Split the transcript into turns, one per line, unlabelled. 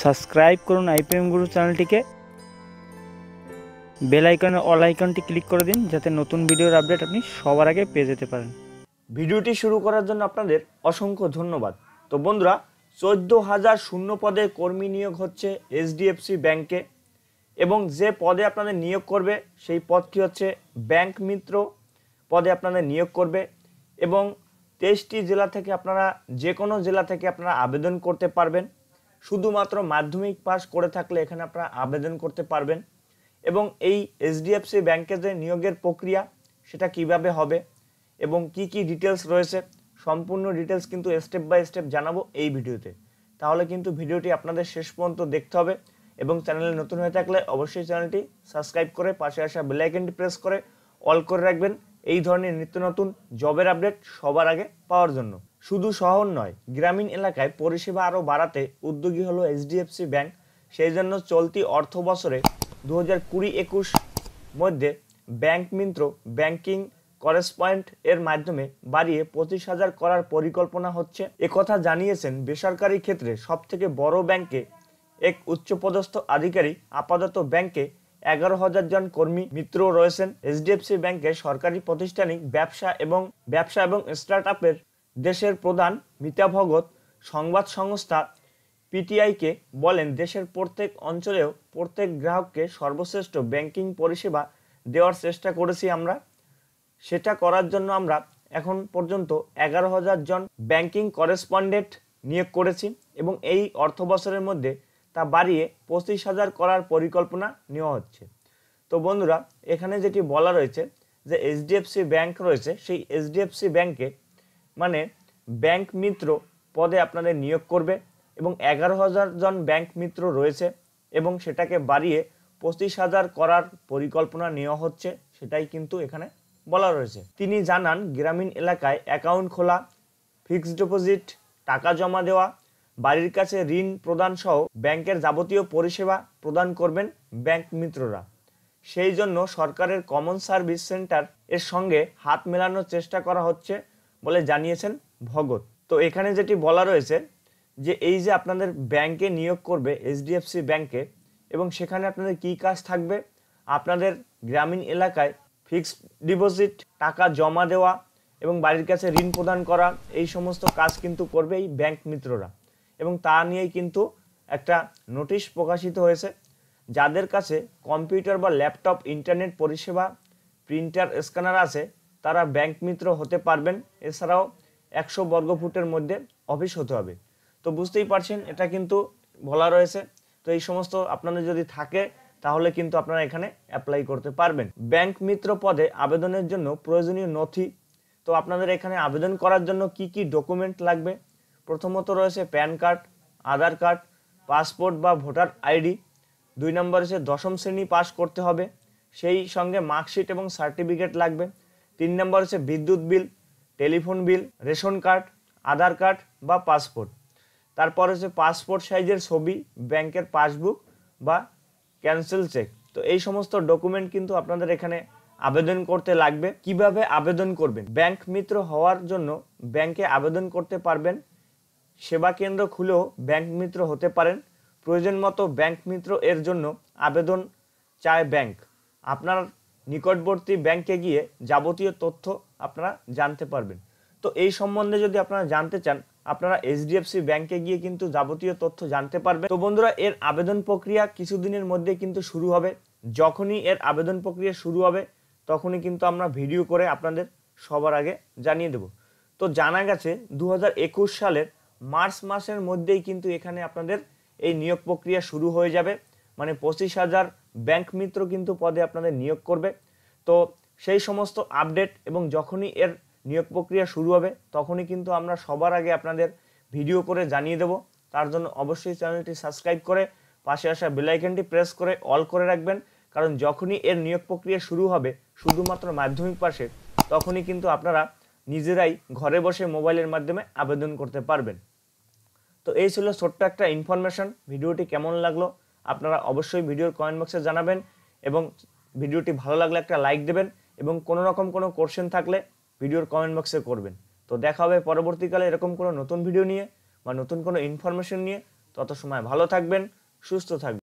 Subscribe করুন IPM গুরু চ্যানেলটিকে, bell আইকনের অল আইকনটি ক্লিক করে দিন যাতে নতুন ভিডিওর আপডেট আপনি সবার আগে পেয়ে যেতে পারেন।
ভিডিওটি শুরু করার জন্য আপনাদের অসংখ্য ধন্যবাদ। তো বন্ধুরা, 14,000 শূন্য পদে কর্মী নিয়োগ হচ্ছে এইচডিএফসি ব্যাংকে, এবং যে পদে আপনাদের নিয়োগ করবে সেই পদটি হচ্ছে ব্যাংক মিত্র পদে আপনাদের নিয়োগ করবে। এবং 23টি জেলা থেকে আপনারা যে কোনো জেলা থেকে আপনারা আবেদন করতে পারবেন। শুধুমাত্র মাধ্যমিক পাস করে থাকলে এখানে আপনারা আবেদন করতে পারবেন। এবং এই এইচডিএফসি ব্যাংকে যে নিয়োগের প্রক্রিয়া সেটা কিভাবে হবে এবং কি কি ডিটেলস রয়েছে, সম্পূর্ণ ডিটেলস কিন্তু স্টেপ বাই স্টেপ জানাবো এই ভিডিওতে। তাহলে কিন্তু ভিডিওটি আপনাদের শেষ পর্যন্ত দেখতে হবে, এবং চ্যানেলে নতুন হয়ে থাকলে অবশ্যই চ্যানেলটি সাবস্ক্রাইব করে পাশে আসা বেল আইকনটি প্রেস করে অল করে রাখবেন এই ধরনের নিত্য নতুন জবের আপডেট সবার আগে পাওয়ার জন্য। শুধু শহর নয়, গ্রামীণ এলাকায় পরিষেবা আরও বাড়াতে উদ্যোগী হলো এইচডিএফসি ব্যাংক। সেই জন্য চলতি অর্থ বছরে 2020-21 মধ্যে ব্যাংক মিত্র ব্যাংকিং করেসপন্ডেন্ট এর মাধ্যমে বাড়িয়ে 25,000 করার পরিকল্পনা হচ্ছে। একথা জানিয়েছেন বেসরকারি ক্ষেত্রে সবথেকে বড় ব্যাংকে এক উচ্চপদস্থ আধিকারিক। আপাতত ব্যাংকে 11,000 জন কর্মী মিত্র রয়েছেন। এইচডিএফসি ব্যাংকের সরকারি প্রাতিষ্ঠানিক ব্যবসা এবং স্টার্ট আপের দেশের প্রধান মিতা ভগত সংবাদ সংস্থা পিটিআইকে বলেন, দেশের প্রত্যেক অঞ্চলেও প্রত্যেক গ্রাহককে সর্বশ্রেষ্ঠ ব্যাংকিং পরিষেবা দেওয়ার চেষ্টা করেছি আমরা। সেটা করার জন্য আমরা এখন পর্যন্ত 11,000 জন ব্যাংকিং করেসপন্ডেন্ট নিয়োগ করেছি, এবং এই অর্থ বছরের মধ্যে তা বাড়িয়ে 25,000 করার পরিকল্পনা নেওয়া হচ্ছে। তো বন্ধুরা, এখানে যেটি বলা রয়েছে যে এইচডিএফসি ব্যাংক রয়েছে, সেই এইচডিএফসি ব্যাংকে মানে ব্যাংক মিত্র পদে আপনাদের নিয়োগ করবে, এবং 11,000 জন ব্যাংক মিত্র রয়েছে এবং সেটাকে বাড়িয়ে 25,000 করার পরিকল্পনা নেওয়া হচ্ছে, সেটাই কিন্তু এখানে বলা রয়েছে। তিনি জানান, গ্রামীণ এলাকায় অ্যাকাউন্ট খোলা, ফিক্সড ডিপোজিট, টাকা জমা দেওয়া, বাড়ির কাছে ঋণ প্রদান সহ ব্যাংকের যাবতীয় পরিষেবা প্রদান করবেন ব্যাংক মিত্ররা। সেই জন্য সরকারের কমন সার্ভিস সেন্টার এর সঙ্গে হাত মেলানোর চেষ্টা করা হচ্ছে বলে জানিয়েছেন ভগত। তো এখানে যেটি বলা রয়েছে যে এই যে আপনাদের ব্যাংকে নিয়োগ করবে এইচডিএফসি ব্যাংকে, এবং সেখানে আপনাদের কি কাজ থাকবে, আপনাদের গ্রামীণ এলাকায় ফিক্সড ডিপোজিট, টাকা জমা দেওয়া এবং বাড়ির কাছে ঋণ প্রদান করা, এই সমস্ত কাজ কিন্তু করবে এই ব্যাংক মিত্ররা। এবং তা নিয়েই কিন্তু একটা নোটিশ প্রকাশিত হয়েছে। যাদের কাছে কম্পিউটার বা ল্যাপটপ, ইন্টারনেট পরিষেবা, প্রিন্টার, স্ক্যানার আছে তারা ব্যাংক মিত্র হতে পারবেন। এছাড়াও 100 বর্গফুটের মধ্যে অফিস হতে হবে। তো বুঝতেই পারছেন, এটা কিন্তু বলা রয়েছে। তো এই সমস্ত আপনাদের যদি থাকে তাহলে কিন্তু আপনারা এখানে অ্যাপ্লাই করতে পারবেন। ব্যাংক মিত্র পদে আবেদনের জন্য প্রয়োজনীয় নথি। তো আপনাদের এখানে আবেদন করার জন্য কি কি ডকুমেন্ট লাগবে, প্রথমত রয়েছে প্যান কার্ড, আধার কার্ড, পাসপোর্ট বা ভোটার আইডি। 2 নম্বর হচ্ছে 10ম শ্রেণী পাস করতে হবে, সেই সঙ্গে মার্কশিট এবং সার্টিফিকেট লাগবে। 3 নম্বর হচ্ছে বিদ্যুৎ বিল, টেলিফোন বিল, রেশন কার্ড, আধার কার্ড বা পাসপোর্ট। তারপর হচ্ছে পাসপোর্ট সাইজের ছবি, ব্যাংকের পাসবুক বা ক্যান্সেল চেক। তো এই সমস্ত ডকুমেন্ট কিন্তু আপনাদের এখানে আবেদন করতে লাগবে। কিভাবে আবেদন করবেন, ব্যাংক মিত্র হওয়ার জন্য ব্যাংকে আবেদন করতে পারবেন। সেবা কেন্দ্র খুলেও ব্যাংক মিত্র হতে পারেন। প্রয়োজন মতো ব্যাংক মিত্র এর জন্য আবেদন চায় ব্যাংক। আপনার নিকটবর্তী ব্যাংকে গিয়ে যাবতীয় তথ্য আপনারা জানতে পারবেন। তো এই সম্বন্ধে যদি আপনারা জানতে চান, আপনারা এইচডিএফসি ব্যাংকে গিয়ে কিন্তু যাবতীয় তথ্য জানতে পারবেন। তো বন্ধুরা, এর আবেদন প্রক্রিয়া কিছুদিনের মধ্যে কিন্তু শুরু হবে। যখনই এর আবেদন প্রক্রিয়া শুরু হবে তখনই কিন্তু আমরা ভিডিও করে আপনাদের সবার আগে জানিয়ে দেব। তো জানা গেছে 2021 সালের মার্চ মাসের মধ্যেই কিন্তু এখানে আপনাদের এই নিয়োগ প্রক্রিয়া শুরু হয়ে যাবে। মানে 25,000 ব্যাংক মিত্র কিন্তু পদে আপনাদের নিয়োগ করবে। তো সেই সমস্ত আপডেট এবং যখনই এর নিয়োগ প্রক্রিয়া শুরু হবে তখনই কিন্তু আমরা সবার আগে আপনাদের ভিডিও করে জানিয়ে দেব। তার জন্য অবশ্যই চ্যানেলটি সাবস্ক্রাইব করে পাশে আসা বেল আইকনটি প্রেস করে অল করে রাখবেন, কারণ যখনই এর নিয়োগ প্রক্রিয়া শুরু হবে শুধুমাত্র মাধ্যমিক পাশে, তখনই কিন্তু আপনারা নিজেরাই ঘরে বসে মোবাইলের মাধ্যমে আবেদন করতে পারবেন। তো এই ছিল ছোট্ট একটা ইনফরমেশন। ভিডিওটি কেমন লাগলো আপনারা অবশ্যই ভিডিওর কমেন্ট বক্সে জানাবেন, এবং ভিডিওটি ভালো লাগলে একটা লাইক দেবেন, এবং কোনো রকম কোনো কোশ্চেন থাকলে ভিডিওর কমেন্ট বক্সে করবেন। তো দেখা হবে পরবর্তীকালে এরকম কোনো নতুন ভিডিও নিয়ে বা নতুন কোনো ইনফরমেশন নিয়ে। তত সময় ভালো থাকবেন, সুস্থ থাকবেন।